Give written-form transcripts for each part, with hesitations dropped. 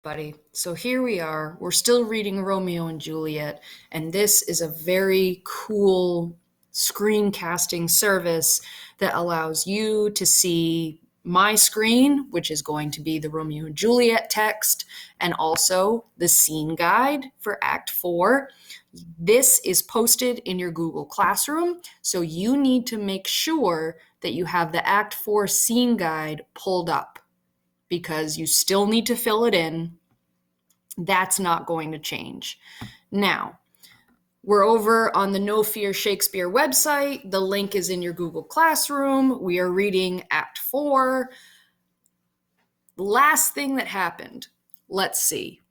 Buddy. So here we are. We're still reading Romeo and Juliet, and this is a very cool screencasting service that allows you to see my screen, which is going to be the Romeo and Juliet text, and also the scene guide for Act 4. This is posted in your Google Classroom, so you need to make sure that you have the Act 4 scene guide pulled up because you still need to fill it in. That's not going to change. Now, we're over on the No Fear Shakespeare website. The link is in your Google Classroom. We are reading Act 4. Last thing that happened, let's see.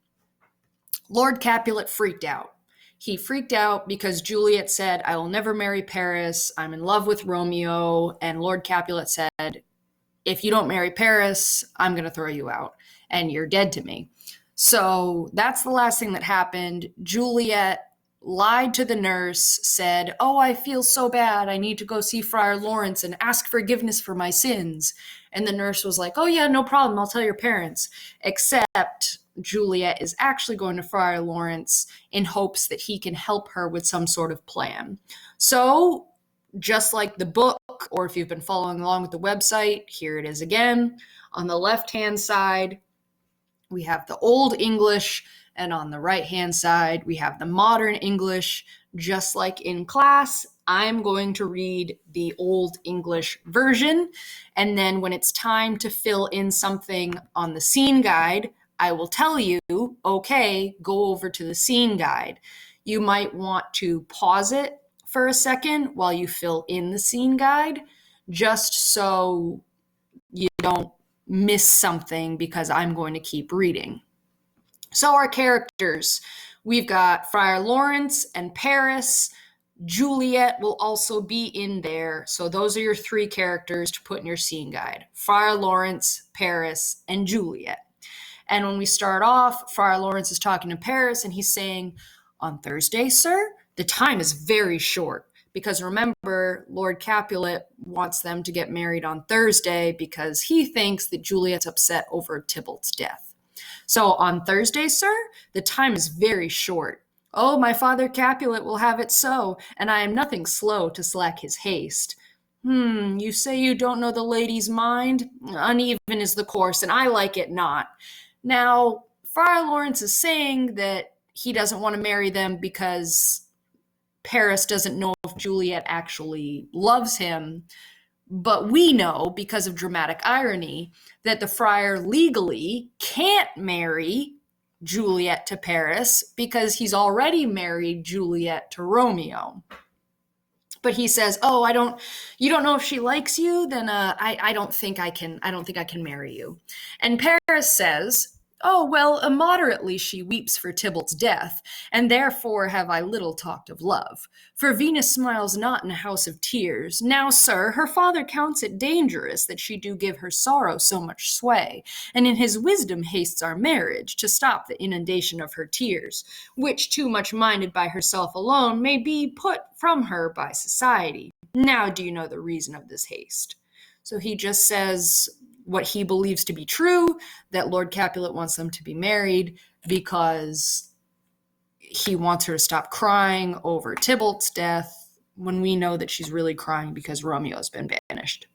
Lord Capulet freaked out. He freaked out because Juliet said, "I will never marry Paris. I'm in love with Romeo." And Lord Capulet said, "If you don't marry Paris, I'm going to throw you out and you're dead to me." So that's the last thing that happened. Juliet lied to the nurse, said, "Oh, I feel so bad. I need to go see Friar Lawrence and ask forgiveness for my sins." And the nurse was like, "Oh yeah, no problem. I'll tell your parents." Except Juliet is actually going to Friar Lawrence in hopes that he can help her with some sort of plan. So just like the book, or if you've been following along with the website, here it is again. On the left-hand side, we have the Old English, and on the right-hand side, we have the Modern English. Just like in class, I'm going to read the Old English version, and then when it's time to fill in something on the scene guide, I will tell you, okay, go over to the scene guide. You might want to pause it for a second while you fill in the scene guide, just so you don't miss something because I'm going to keep reading. So our characters, we've got Friar Lawrence and Paris. Juliet will also be in there. So those are your three characters to put in your scene guide: Friar Lawrence, Paris, and Juliet. And when we start off, Friar Lawrence is talking to Paris and he's saying, "On Thursday, sir, the time is very short." Because remember, Lord Capulet wants them to get married on Thursday because he thinks that Juliet's upset over Tybalt's death. So on Thursday, sir, the time is very short. "Oh, my father Capulet will have it so, and I am nothing slow to slack his haste." You say you don't know the lady's mind? Uneven is the course, and I like it not. Now, Friar Lawrence is saying that he doesn't want to marry them because Paris doesn't know if Juliet actually loves him. But we know, because of dramatic irony, that the friar legally can't marry Juliet to Paris because he's already married Juliet to Romeo. But he says, "Oh, you don't know if she likes you? Then I don't think I can marry you." And Paris says, "Oh, well, immoderately she weeps for Tybalt's death, and therefore have I little talked of love. For Venus smiles not in a house of tears. Now, sir, her father counts it dangerous that she do give her sorrow so much sway, and in his wisdom hastes our marriage, to stop the inundation of her tears, which too much minded by herself alone may be put from her by society. Now do you know the reason of this haste?" So he just says what he believes to be true, that Lord Capulet wants them to be married because he wants her to stop crying over Tybalt's death, when we know that she's really crying because Romeo's been banished.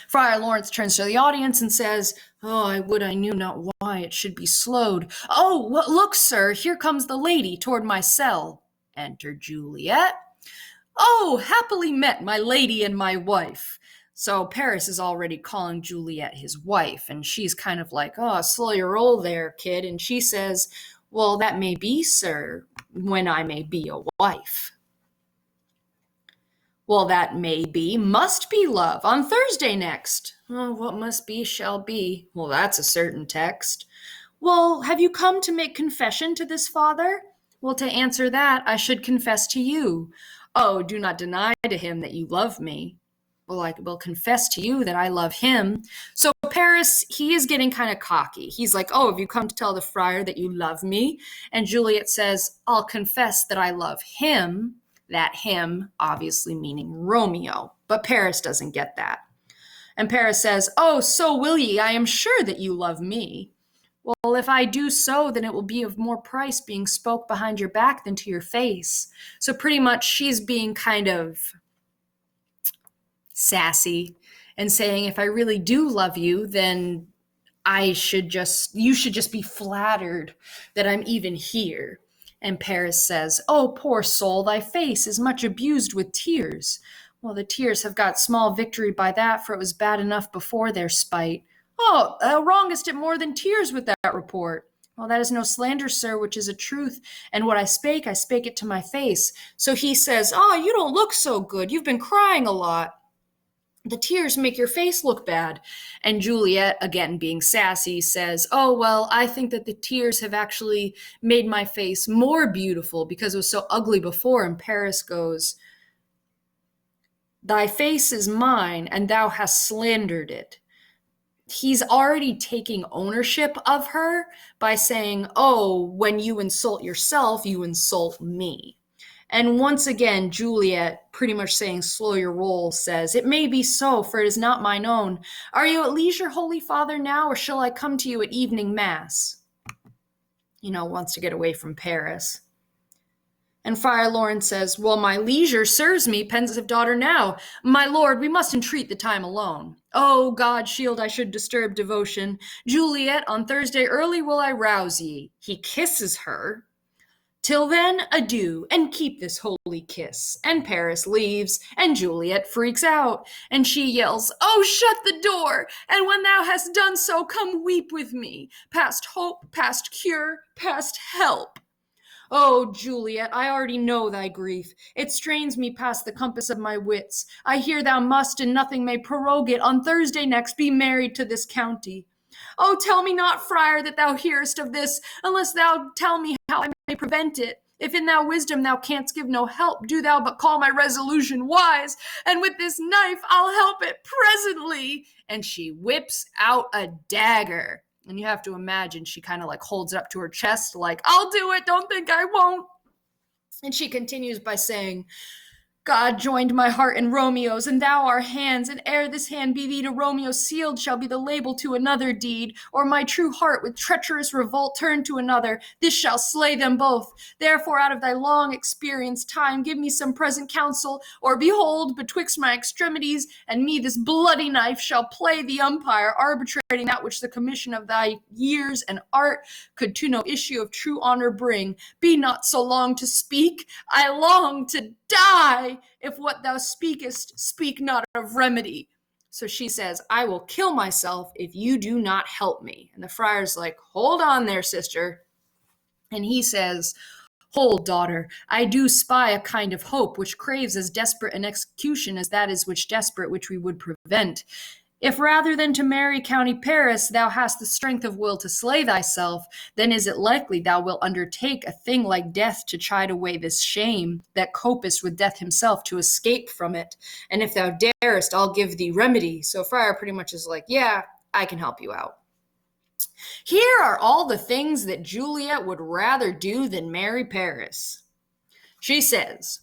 Friar Lawrence turns to the audience and says, "Oh, I would I knew not why it should be slowed. Oh, look, sir, here comes the lady toward my cell." Enter Juliet. "Oh, happily met, my lady and my wife." So Paris is already calling Juliet his wife, and she's kind of like, "Oh, slow your roll there, kid." And she says, "Well, that may be, sir, when I may be a wife." "Well, that may be, must be, love, on Thursday next." "Oh, what must be shall be." "Well, that's a certain text." "Well, have you come to make confession to this father?" "Well, to answer that, I should confess to you." "Oh, do not deny to him that you love me." "Well, I will confess to you that I love him." So Paris, he is getting kind of cocky. He's like, "Oh, have you come to tell the friar that you love me?" And Juliet says, "I'll confess that I love him." That him obviously meaning Romeo, but Paris doesn't get that. And Paris says, "Oh, so will ye, I am sure that you love me." Well, if I do so, then it will be of more price being spoke behind your back than to your face. So pretty much she's being kind of sassy and saying, if I really do love you, then you should just be flattered that I'm even here. And Paris says, oh, poor soul, thy face is much abused with tears. Well, the tears have got small victory by that, for it was bad enough before their spite. Oh, thou wrongest it more than tears with that report. Well, that is no slander, sir, which is a truth, and what I spake it to my face. So he says, oh, you don't look so good, you've been crying a lot. The tears make your face look bad. And Juliet, again being sassy, says, oh, well, I think that the tears have actually made my face more beautiful because it was so ugly before. And Paris goes, thy face is mine, and thou hast slandered it. He's already taking ownership of her by saying, oh, when you insult yourself, you insult me. And once again, Juliet, pretty much saying, slow your roll, says, it may be so, for it is not mine own. Are you at leisure, holy father, now, or shall I come to you at evening mass? Wants to get away from Paris. And Friar Lawrence says, well, my leisure serves me, pensive daughter, now. My lord, we must entreat the time alone. Oh, God shield I should disturb devotion. Juliet, on Thursday early will I rouse ye. He kisses her. Till then, adieu, and keep this holy kiss. And Paris leaves, and Juliet freaks out, and she yells, oh, shut the door, and when thou hast done so, come weep with me, past hope, past cure, past help. Oh, Juliet, I already know thy grief. It strains me past the compass of my wits. I hear thou must, and nothing may prorogue it, on Thursday next be married to this county. Oh, tell me not, friar, that thou hearest of this, unless thou tell me how I may prevent it. If in thou wisdom thou canst give no help, do thou but call my resolution wise, and with this knife I'll help it presently. And she whips out a dagger. And you have to imagine she kind of like holds it up to her chest, like, I'll do it, don't think I won't. And she continues by saying, God joined my heart and Romeo's, and thou our hands, and ere this hand be thee to Romeo sealed, shall be the label to another deed, or my true heart with treacherous revolt turn to another, this shall slay them both. Therefore out of thy long experience time give me some present counsel, or behold, betwixt my extremities and me this bloody knife shall play the umpire, arbitrating that which the commission of thy years and art could to no issue of true honor bring. Be not so long to speak, I long to die, if what thou speakest speak not of remedy. So she says, I will kill myself if you do not help me. And the friar's like, hold on there, sister. And he says, hold, daughter, I do spy a kind of hope which craves as desperate an execution as that is which desperate which we would prevent. If rather than to marry County Paris thou hast the strength of will to slay thyself, then is it likely thou wilt undertake a thing like death to chide away this shame, that copest with death himself to escape from it. And if thou darest, I'll give thee remedy. So Friar pretty much is like, yeah, I can help you out. Here are all the things that Juliet would rather do than marry Paris. She says,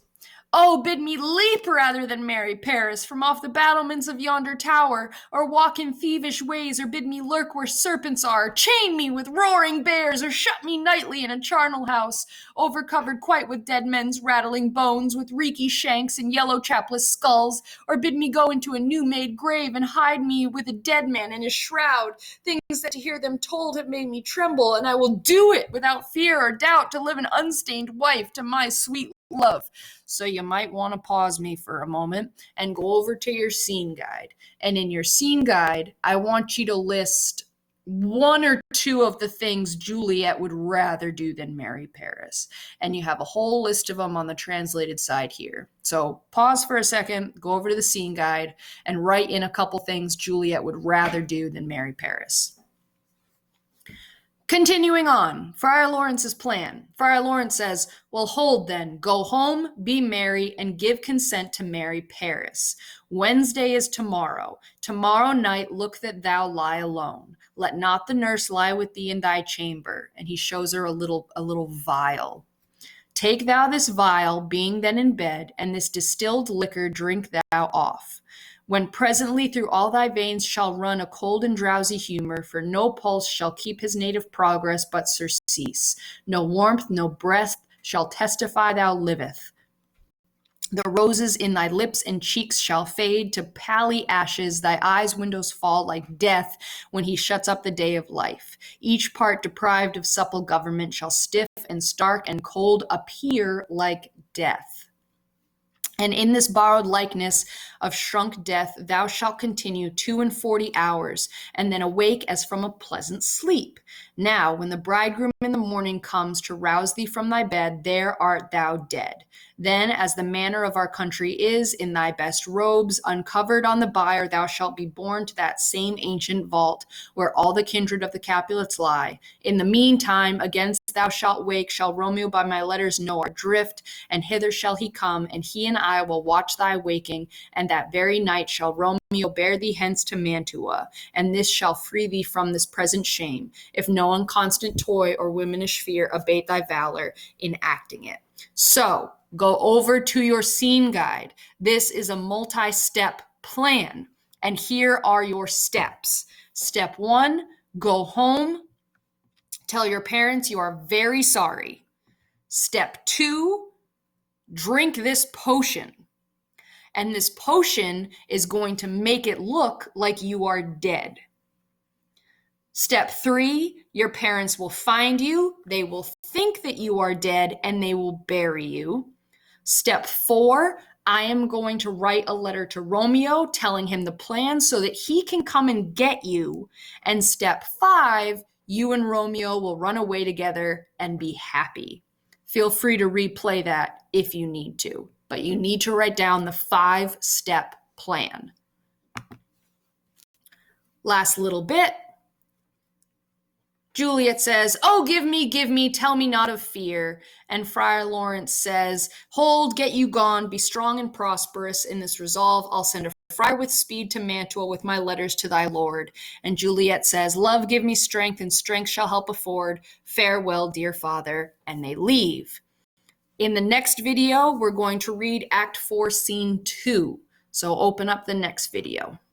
oh, bid me leap rather than marry Paris from off the battlements of yonder tower, or walk in thievish ways, or bid me lurk where serpents are, chain me with roaring bears, or shut me nightly in a charnel house, overcovered quite with dead men's rattling bones, with reeky shanks and yellow chapless skulls, or bid me go into a new-made grave and hide me with a dead man in his shroud, things that to hear them told have made me tremble, and I will do it without fear or doubt to live an unstained wife to my sweet love. So you might want to pause me for a moment and go over to your scene guide. And in your scene guide, I want you to list one or two of the things Juliet would rather do than marry Paris. And you have a whole list of them on the translated side here. So pause for a second, go over to the scene guide, and write in a couple things Juliet would rather do than marry Paris. Continuing on, Friar Lawrence's plan. Friar Lawrence says, well, hold then, go home, be merry, and give consent to marry Paris. Wednesday is tomorrow. Tomorrow night look that thou lie alone. Let not the nurse lie with thee in thy chamber. And he shows her a little vial. Take thou this vial, being then in bed, and this distilled liquor drink thou off. When presently through all thy veins shall run a cold and drowsy humor, for no pulse shall keep his native progress but surcease. No warmth, no breath shall testify thou liveth. The roses in thy lips and cheeks shall fade to pally ashes. Thy eyes' windows fall like death when he shuts up the day of life. Each part deprived of supple government shall stiff and stark and cold appear like death. And in this borrowed likeness of shrunk death, thou shalt continue 42 hours, and then awake as from a pleasant sleep. Now, when the bridegroom in the morning comes to rouse thee from thy bed, there art thou dead. Then, as the manner of our country is, in thy best robes, uncovered on the bier, thou shalt be borne to that same ancient vault, where all the kindred of the Capulets lie. In the meantime, against thou shalt wake, shall Romeo by my letters know our drift, and hither shall he come, and he and I will watch thy waking, and that very night shall Romeo bear thee hence to Mantua, and this shall free thee from this present shame, if no unconstant toy or womanish fear abate thy valor in acting it. So, go over to your scene guide. This is a multi-step plan, and here are your steps. Step 1, go home. Tell your parents you are very sorry. Step 2, drink this potion. And this potion is going to make it look like you are dead. Step 3, your parents will find you, they will think that you are dead, and they will bury you. Step 4, I am going to write a letter to Romeo telling him the plan so that he can come and get you. And step 5, you and Romeo will run away together and be happy. Feel free to replay that if you need to, but you need to write down the 5-step plan. Last little bit. Juliet says, "Oh, give me, tell me not of fear." And Friar Lawrence says, "Hold, get you gone, be strong and prosperous. In this resolve, I'll send a friar with speed to Mantua with my letters to thy lord." And Juliet says, "Love, give me strength, and strength shall help afford. Farewell, dear father." And they leave. In the next video, we're going to read Act 4, Scene 2. So open up the next video.